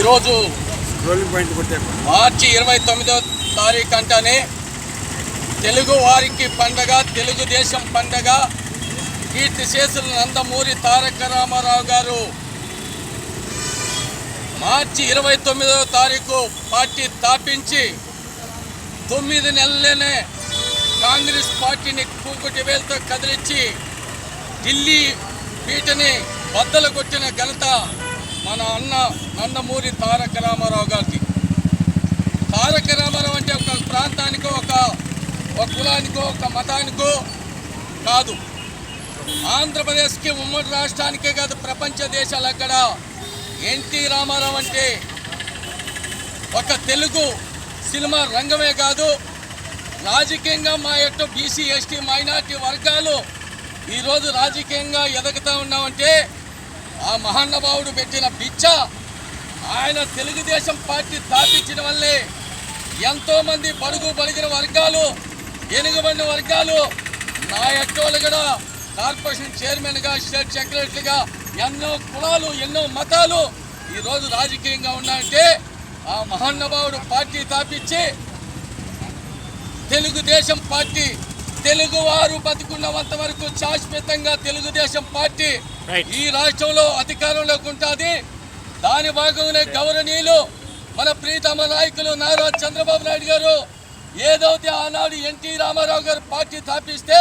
ఈరోజు మార్చి 29వ తారీఖు అంటేనే తెలుగు వారికి పండగ, తెలుగుదేశం పండగ. కీర్తిశేషులు నందమూరి తారక రామారావు గారు మార్చి 29వ తారీఖు పార్టీ స్థాపించి 9 నెలలనే కాంగ్రెస్ పార్టీని కూకుటి వేలతో కదిలించి ఢిల్లీ పీటని బద్దలు కొట్టిన ఘనత మన అన్న నందమూరి తారక రామారావు గారికి. తారక రామారావు అంటే ఒక ప్రాంతానికో ఒక కులానికో ఒక మతానికో కాదు, ఆంధ్రప్రదేశ్కి ఉమ్మడి రాష్ట్రానికే కాదు, ప్రపంచ దేశాలు అక్కడ ఎన్టీ రామారావు అంటే ఒక తెలుగు సినిమా రంగమే కాదు, రాజకీయంగా మా యొక్క బీసీ ఎస్టీ మైనార్టీ వర్గాలు ఈరోజు రాజకీయంగా ఎదుగుతూ ఉన్నామంటే ఆ మహానుభావుడు పెట్టిన బిచ్చ. ఆయన తెలుగుదేశం పార్టీ స్థాపించడం వల్లే ఎంతోమంది బడుగు బలిగిన వర్గాలు, ఎనుగుబండి వర్గాలు, నా ఎట్టోళ్ళు కూడా కార్పొరేషన్ చైర్మన్గా, స్టేట్ సెక్రటరీగా ఎన్నో కులాలు, ఎన్నో మతాలు ఈరోజు రాజకీయంగా ఉన్నాయంటే ఆ మహానుభావుడు పార్టీ స్థాపించి తెలుగుదేశం పార్టీ తెలుగువారు బతుకున్నంత వరకు శాశ్వతంగా తెలుగుదేశం పార్టీ ఈ రాష్ట్రంలో అధికారంలోకి ఉంటుంది. దాని భాగంగానే గౌరవనీయులు మన ప్రీతమ నాయకులు నారా చంద్రబాబు నాయుడు గారు ఏదైతే ఆనాడు ఎన్టీ రామారావు గారు పార్టీ స్థాపిస్తే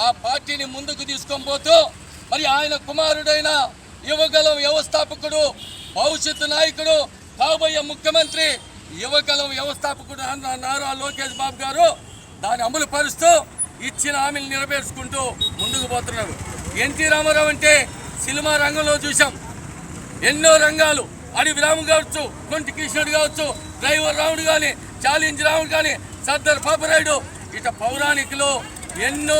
ఆ పార్టీని ముందుకు తీసుకొని పోతూ మరి ఆయన కుమారుడైన యువగలం వ్యవస్థాపకుడు, భవిష్యత్తు నాయకుడు, కాబోయే ముఖ్యమంత్రి, యువగలం వ్యవస్థాపకుడు నారా లోకేష్ బాబు గారు దాన్ని అమలు పరుస్తూ ఇచ్చిన హామీలు నెరవేర్చుకుంటూ ముందుకు పోతున్నారు. ఎన్టీ రామారావు అంటే సినిమా రంగంలో చూసాం, ఎన్నో రంగాలు, అడవి రాము కావచ్చు, కొంటి కృష్ణుడు కావచ్చు, డ్రైవర్ రాముడు కానీ, ఛాలెంజ్ రాముడు కానీ, సర్దార్ పాపరాయుడు, ఇట పౌరాణికులు ఎన్నో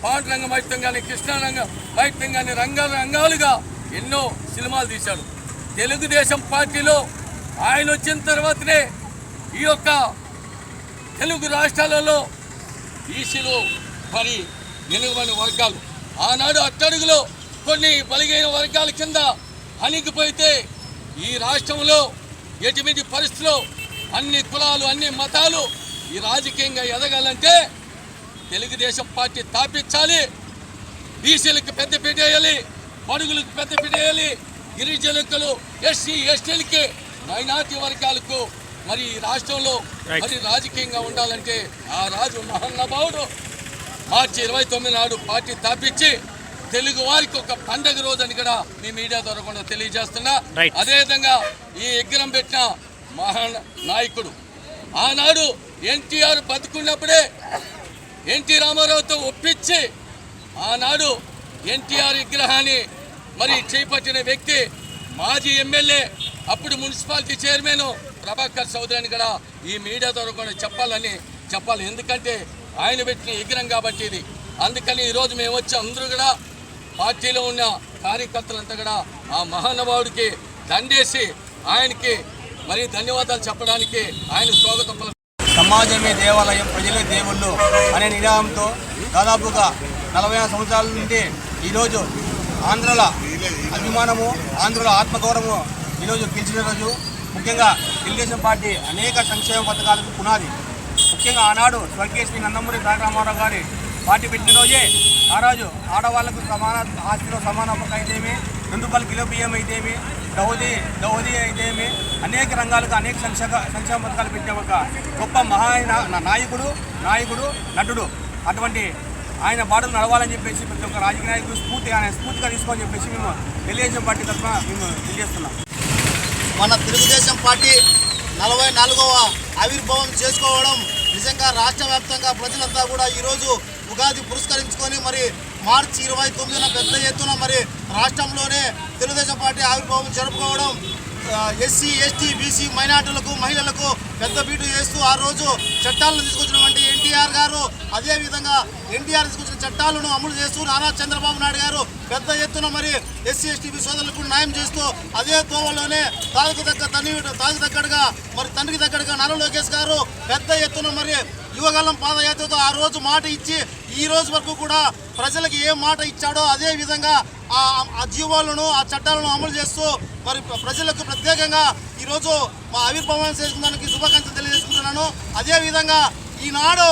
పాండురంగ మైత్యం కానీ, కృష్ణారంగ మైత్యం కానీ రంగాలుగా ఎన్నో సినిమాలు తీశాడు. తెలుగుదేశం పార్టీలో ఆయన వచ్చిన తర్వాతనే ఈ యొక్క తెలుగు రాష్ట్రాలలో ఈసీలు మరి వెనుకబడిన వర్గాలు ఆనాడు అట్టడుగులో కొన్ని బలిగైన వర్గాల కింద అణిగిపోతే ఈ రాష్ట్రంలో ఎటువంటి పరిస్థితుల్లో అన్ని కులాలు, అన్ని మతాలు ఈ రాజకీయంగా ఎదగాలంటే తెలుగుదేశం పార్టీ స్థాపించాలి. బీసీలకు పెద్దపీట వేయాలి, బడుగులకు పెద్దపీట వేయాలి, గిరిజనులకు, ఎస్సీ ఎస్టీలకి, మైనార్టీ వర్గాలకు మరి రాష్ట్రంలో మరి రాజకీయంగా ఉండాలంటే ఆ రాజు మహానుభావుడు మార్చి 29 నాడు పార్టీ స్థాపించి తెలుగు వారికి ఒక పండగ రోజు అని కూడా మీ మీడియా ద్వారా కూడా తెలియజేస్తున్నా. అదేవిధంగా ఈ విగ్రహం పెట్టిన నాయకుడు ఆనాడు ఎన్టీఆర్ బతుకున్నప్పుడే ఎన్టీ రామారావుతో ఒప్పించి ఆనాడు ఎన్టీఆర్ విగ్రహాన్ని మరి చేపట్టిన వ్యక్తి మాజీ ఎమ్మెల్యే, అప్పుడు మున్సిపాలిటీ చైర్మన్ ప్రభాకర్ చౌదరిని కూడా ఈ మీడియా ద్వారా కూడా చెప్పాలి. ఎందుకంటే ఆయన పెట్టిన విగ్రహం కాబట్టి ఇది. అందుకని ఈరోజు మేము వచ్చి అందరూ కూడా పార్టీలో ఉన్న కార్యకర్తలంతా కూడా ఆ మహానుభావుడికి దండేసి ఆయనకి మరి ధన్యవాదాలు చెప్పడానికి ఆయన స్వాగతం. సమాజమే దేవాలయం, ప్రజలే దేవుళ్ళు అనే నినాదంతో దాదాపుగా 40 సంవత్సరాల నుండి ఈరోజు ఆంధ్రుల అభిమానము, ఆంధ్రుల ఆత్మగౌరవము ఈరోజు గెలిచిన రోజు. ముఖ్యంగా తెలుగుదేశం పార్టీ అనేక సంక్షేమ పథకాలకు పునాది. ముఖ్యంగా ఆనాడు స్వర్గీయ శ్రీ నందమూరి తారక రామారావు గారి పార్టీ పెట్టిన రోజే ఆ రోజు ఆడవాళ్లకు సమాన ఆస్తిలో సమాన హక్కు అయితేమి, 2 రూపాయల కిలో బియ్యం అయితేమి, దౌహదీ అయితేమి, అనేక రంగాలకు అనేక సంక్షేమ పథకాలు పెట్టే ఒక గొప్ప నాయకుడు, నటుడు. అటువంటి ఆయన బాటలు నడవాలని చెప్పేసి ప్రతి ఒక్క రాజకీయ నాయకుడు స్ఫూర్తిగా తీసుకోని చెప్పేసి మేము తెలుగుదేశం పార్టీ తరఫున మేము తెలియజేస్తున్నాం. మన తెలుగుదేశం పార్టీ 44వ ఆవిర్భావం చేసుకోవడం నిజంగా రాష్ట్ర వ్యాప్తంగా ప్రజలంతా కూడా ఈరోజు ఉగాది పురస్కరించుకొని మరి మార్చి 29న పెద్ద ఎత్తున మరి రాష్ట్రంలోనే తెలుగుదేశం పార్టీ ఆవిర్భావం జరుపుకోవడం ఎస్సీ ఎస్టీ బీసీ మైనార్టీలకు మహిళలకు పెద్దపీట చేస్తూ ఆ రోజు చట్టాలను తీసుకొచ్చినటువంటి ఎన్టీఆర్ గారు అదేవిధంగా ఎన్టీఆర్ తీసుకొచ్చిన చట్టాలను అమలు చేస్తూ నారా చంద్రబాబు నాయుడు గారు పెద్ద ఎత్తున మరి ఎస్సీ ఎస్టీ సోదరులకు న్యాయం చేస్తూ అదే తోవలోనే తాగుకు తగ్గట్టుగా మరి తండ్రికి తగ్గట్టుగా నారా లోకేష్ గారు పెద్ద ఎత్తున మరి యువగలం పాదయాత్రతో ఆ రోజు మాట ఇచ్చి ఈ రోజు వరకు కూడా ప్రజలకు ఏ మాట ఇచ్చాడో అదే విధంగా ఆ జీవోలను ఆ చట్టాలను అమలు చేస్తూ మరి ప్రజలకు ప్రత్యేకంగా ఈరోజు మా ఆవిర్భావం చేసుకున్నానికి శుభాకాంక్షలు తెలియజేసుకుంటున్నాను. అదేవిధంగా ఈనాడు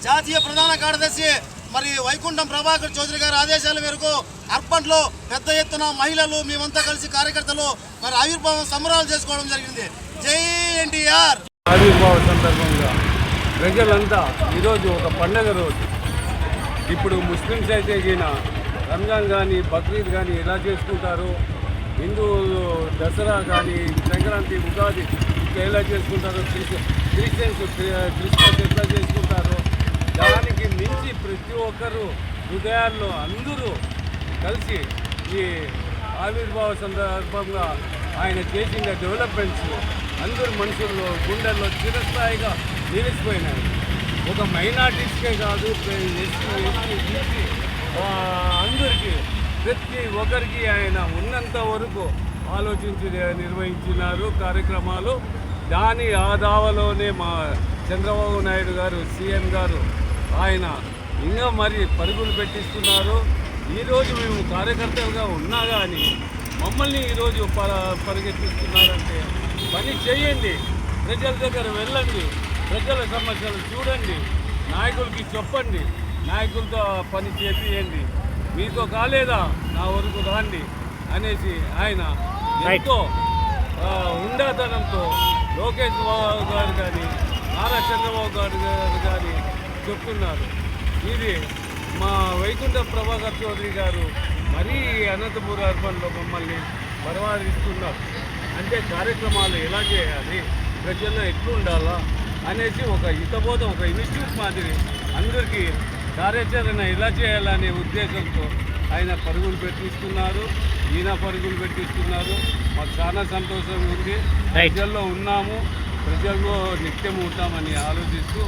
జాతీయ ప్రధాన కార్యదర్శి మరి వైకుంఠం ప్రభాకర్ చౌదరి గారి ఆదేశాల మేరకు అర్బన్లో పెద్ద ఎత్తున మహిళలు మేమంతా కలిసి కార్యకర్తలు మరి ఆవిర్భావం సంబరాలు చేసుకోవడం జరిగింది. జై ఎన్టీఆర్. ఆవిర్భావ సందర్భంగా ప్రజలంతా ఈరోజు ఒక పండగ రోజు. ఇప్పుడు ముస్లిమ్స్ అయితే గిన రంజాన్ కానీ బక్రీద్ కానీ ఎలా చేసుకుంటారు, హిందువులు దసరా కానీ సంక్రాంతి ఉగాది ఎలా చేసుకుంటారు, క్రిస్టియన్స్ క్రిస్మస్ ఎట్లా చేసుకుంటారు, దానికి మించి ప్రతి ఒక్కరు హృదయాల్లో అందరూ కలిసి ఈ ఆవిర్భావ సందర్భంగా ఆయన చేసిన డెవలప్మెంట్స్ అందరు మనుషుల్లో గుండెల్లో చిరస్థాయిగా నిలిచిపోయినాయి. ఒక మైనార్టీస్కే కాదు, అందరికీ ప్రతి ఒక్కరికి ఆయన ఉన్నంత వరకు ఆలోచించి నిర్వహించినారు కార్యక్రమాలు. దాని ఆదావలోనే మా చంద్రబాబు నాయుడు గారు సీఎం గారు ఆయన ఇంకా మరి పరుగులు పెట్టిస్తున్నారు. ఈరోజు మేము కార్యకర్తలుగా ఉన్నా కానీ మమ్మల్ని ఈరోజు పరిగెత్తిస్తున్నారంటే పని చేయండి, ప్రజల దగ్గర వెళ్ళండి, ప్రజల సమస్యలు చూడండి, నాయకులకి చెప్పండి, నాయకులతో పని చేపియండి, మీతో కాలేదా నా వరకు రాండి అనేసి ఆయన ఎంతో ఉండాతనంతో లోకేష్ బాబు గారు కానీ నారా చంద్రబాబు గారు కానీ చెప్తున్నారు. ఇది మా వైకుంఠ ప్రభాకర్ చౌదరి గారు మరీ అనంతపురం అర్బన్లో మమ్మల్ని బరవారిస్తున్నారు. అంటే కార్యక్రమాలు ఎలా చేయాలి, ప్రజల్లో ఎట్లు ఉండాలా అనేసి ఒక హితబోధ, ఒక ఇన్స్టిట్యూట్ మాదిరి అందరికీ కార్యాచరణ ఎలా చేయాలనే ఉద్దేశంతో ఆయన పరుగులు పెట్టిస్తున్నారు, ఈయన పరుగులు పెట్టిస్తున్నారు. మాకు చాలా సంతోషంగా ఉంది. ప్రజల్లో ఉన్నాము, ప్రజల్లో నిత్యం ఉంటామని ఆలోచిస్తూ